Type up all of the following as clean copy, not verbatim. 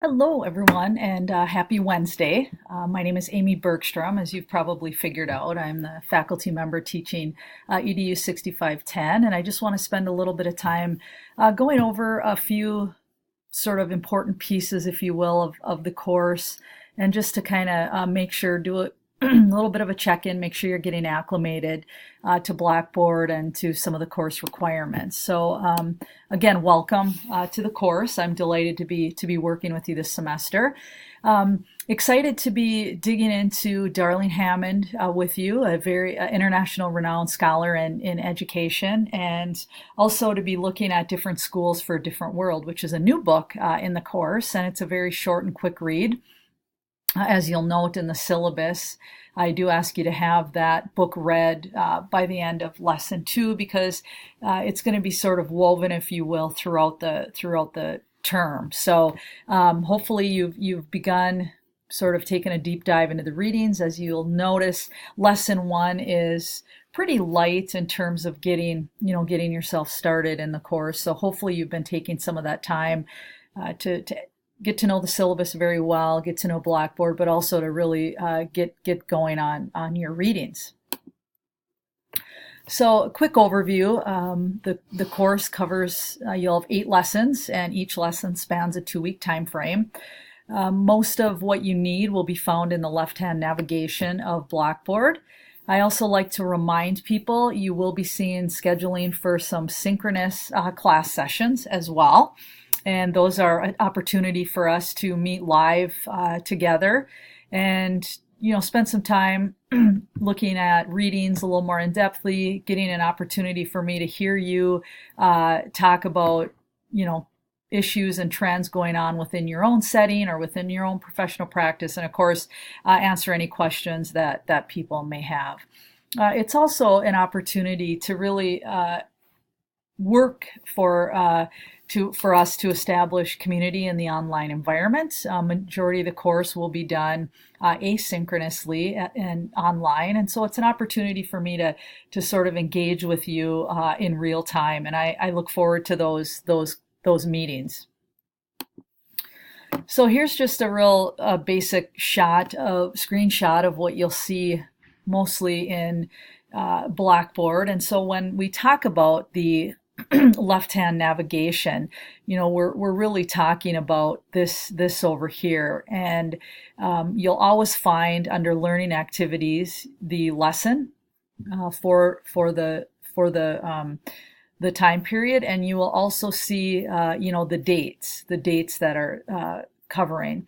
Hello, everyone, and happy Wednesday. My name is Amy Bergstrom. As you've probably figured out, I'm the faculty member teaching EDU 6510, and I just want to spend a little bit of time going over a few sort of important pieces, if you will, of the course, and just to kind of make sure, do a little bit of a check-in, make sure you're getting acclimated to Blackboard and to some of the course requirements. So again, welcome to the course. I'm delighted to be working with you this semester. Excited to be digging into Darling Hammond with you, a very international renowned scholar in education, and also to be looking at different schools for a different world, which is a new book in the course, and it's a very short and quick read. As you'll note in the syllabus, I do ask you to have that book read by the end of lesson 2 because it's going to be sort of woven, if you will, throughout the term. So hopefully you've begun sort of taking a deep dive into the readings. As you'll notice, lesson 1 is pretty light in terms of getting yourself started in the course. So hopefully you've been taking some of that time to get to know the syllabus very well, get to know Blackboard, but also to really get going on your readings. So a quick overview, the course covers, you'll have 8 lessons, and each lesson spans a 2-week time frame. Most of what you need will be found in the left-hand navigation of Blackboard. I also like to remind people you will be seeing scheduling for some synchronous class sessions as well. And those are an opportunity for us to meet live together and spend some time looking at readings a little more in depthly, getting an opportunity for me to hear you talk about issues and trends going on within your own setting or within your own professional practice, and of course answer any questions that people may have. It's also an opportunity to really work for us to establish community in the online environment. Majority of the course will be done asynchronously and online, and so it's an opportunity for me to sort of engage with you in real time, and I look forward to those meetings. So here's just a real basic screenshot of what you'll see mostly in Blackboard. And so when we talk about the left-hand navigation, we're really talking about this over here, and you'll always find under learning activities the lesson for the time period, and you will also see the dates that are covering.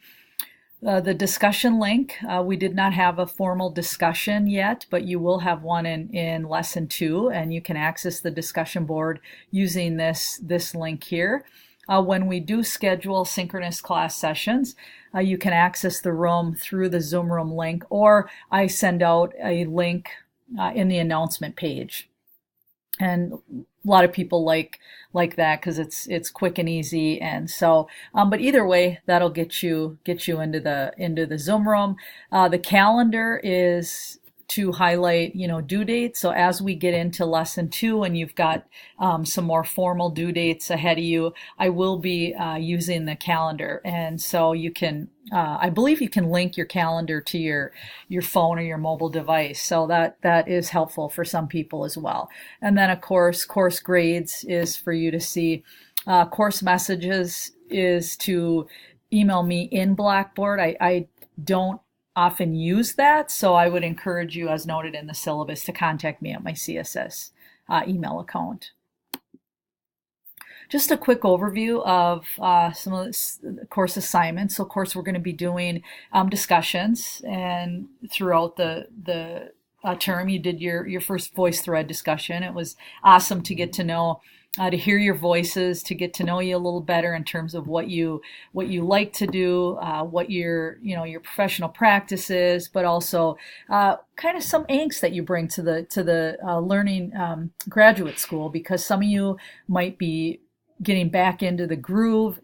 The discussion link, we did not have a formal discussion yet, but you will have one in lesson 2, and you can access the discussion board using this link here. When we do schedule synchronous class sessions, you can access the room through the Zoom room link, or I send out a link in the announcement page. And a lot of people like that because it's quick and easy, and so but either way, that'll get you into the Zoom room. The calendar is to highlight due dates. So as we get into lesson 2 and you've got some more formal due dates ahead of you, I will be using the calendar, and so you can I believe you can link your calendar to your phone or your mobile device, so that is helpful for some people as well. And then of course, course grades is for you to see. Course messages is to email me in Blackboard. I don't often use that, so I would encourage you, as noted in the syllabus, to contact me at my CSS email account. Just a quick overview of some of the course assignments. So of course we're going to be doing discussions, and throughout the term you did your first VoiceThread discussion. It was awesome to get to know to hear your voices, to get to know you a little better in terms of what you like to do, what your professional practice is, but also kind of some angst that you bring to the learning graduate school, because some of you might be getting back into the groove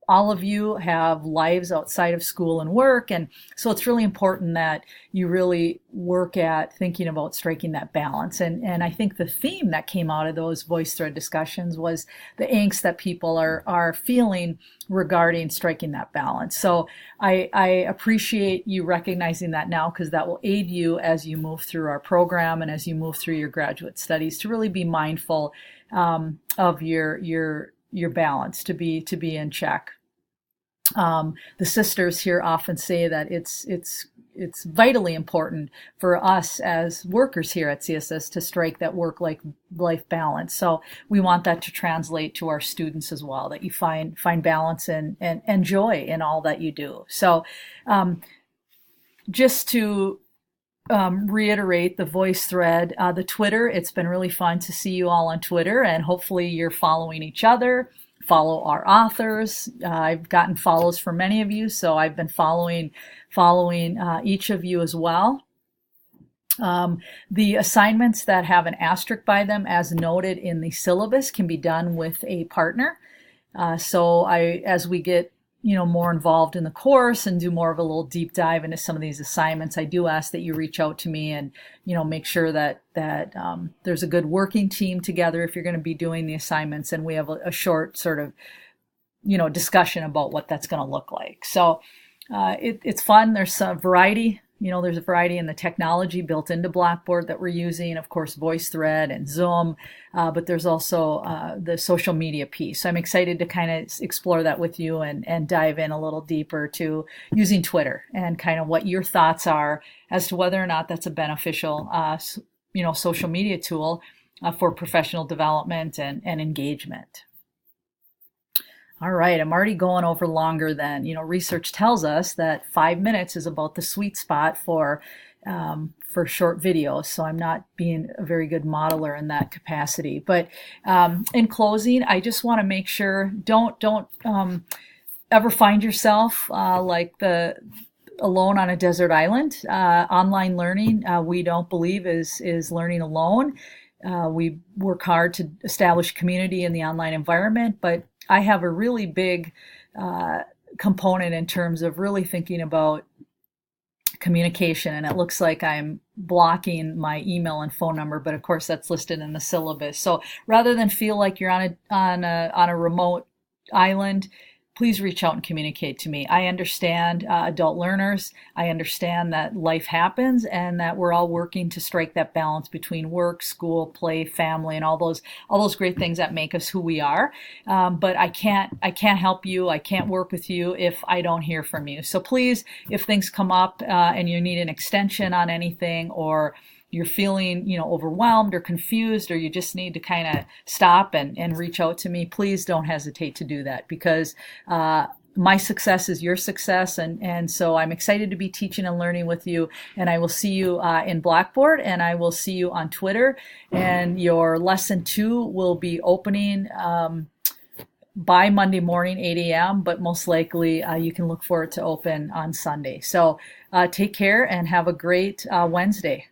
all of you have lives outside of school and work. And so it's really important that you really work at thinking about striking that balance. And I think the theme that came out of those VoiceThread discussions was the angst that people are feeling regarding striking that balance. So I appreciate you recognizing that now, because that will aid you as you move through our program and as you move through your graduate studies to really be mindful of your balance, to be in check. The sisters here often say that it's vitally important for us as workers here at CSS to strike that work-life balance. So we want that to translate to our students as well, that you find balance and joy in all that you do. So just to reiterate the VoiceThread, the Twitter, it's been really fun to see you all on Twitter, and hopefully you're following each other. Follow our authors. I've gotten follows from many of you, so I've been following each of you as well. The assignments that have an asterisk by them, as noted in the syllabus, can be done with a partner. So as we get more involved in the course and do more of a little deep dive into some of these assignments, I do ask that you reach out to me and make sure that there's a good working team together if you're going to be doing the assignments, and we have a short sort of discussion about what that's going to look like. So it's fun. There's some variety. There's a variety in the technology built into Blackboard that we're using, of course, VoiceThread and Zoom, but there's also the social media piece. So I'm excited to kind of explore that with you and dive in a little deeper to using Twitter and kind of what your thoughts are as to whether or not that's a beneficial, social media tool for professional development and engagement. All right, I'm already going over longer than, research tells us that 5 minutes is about the sweet spot for short videos. So I'm not being a very good modeler in that capacity. But in closing, I just want to make sure, don't ever find yourself like alone on a desert island. Online learning, we don't believe is learning alone. We work hard to establish community in the online environment, but I have a really big component in terms of really thinking about communication, and it looks like I'm blocking my email and phone number, but of course that's listed in the syllabus. So rather than feel like you're on a remote island, please reach out and communicate to me. I understand adult learners. I understand that life happens and that we're all working to strike that balance between work, school, play, family, and all those great things that make us who we are. But I can't help you. I can't work with you if I don't hear from you. So please, if things come up and you need an extension on anything, or you're feeling, overwhelmed or confused, or you just need to kind of stop and reach out to me, please don't hesitate to do that, because my success is your success. And so I'm excited to be teaching and learning with you. And I will see you in Blackboard, and I will see you on Twitter. And your lesson 2 will be opening by Monday morning, 8 a.m., but most likely you can look for it to open on Sunday. So take care and have a great Wednesday.